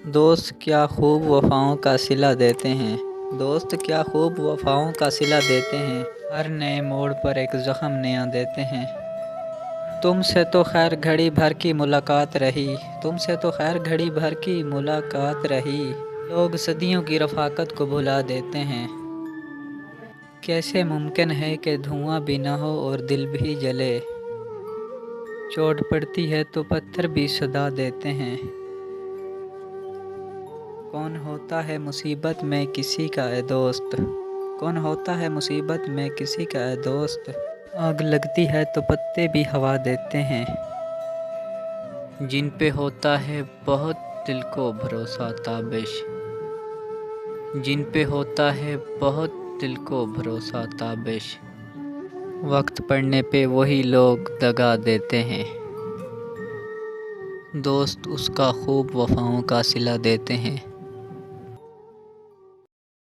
دوست کیا خوب وفاؤں کا صلہ دیتے ہیں، دوست کیا خوب وفاؤں کا صلہ دیتے ہیں، ہر نئے موڑ پر ایک زخم نیا دیتے ہیں۔ تم سے تو خیر گھڑی بھر کی ملاقات رہی، تم سے تو خیر گھڑی بھر کی ملاقات رہی، لوگ صدیوں کی رفاقت کو بھلا دیتے ہیں۔ کیسے ممکن ہے کہ دھواں بھی نہ ہو اور دل بھی جلے، چوٹ پڑتی ہے تو پتھر بھی صدا دیتے ہیں۔ کون ہوتا ہے مصیبت میں کسی کا اے دوست، کون ہوتا ہے مصیبت میں کسی کا اے دوست، آگ لگتی ہے تو پتے بھی ہوا دیتے ہیں۔ جن پہ ہوتا ہے بہت دل کو بھروسہ تابش، جن پہ ہوتا ہے بہت دل کو بھروسہ تابش، وقت پڑنے پہ وہی لوگ دگا دیتے ہیں۔ دوست اس کا خوب وفاؤں کا صلہ دیتے ہیں۔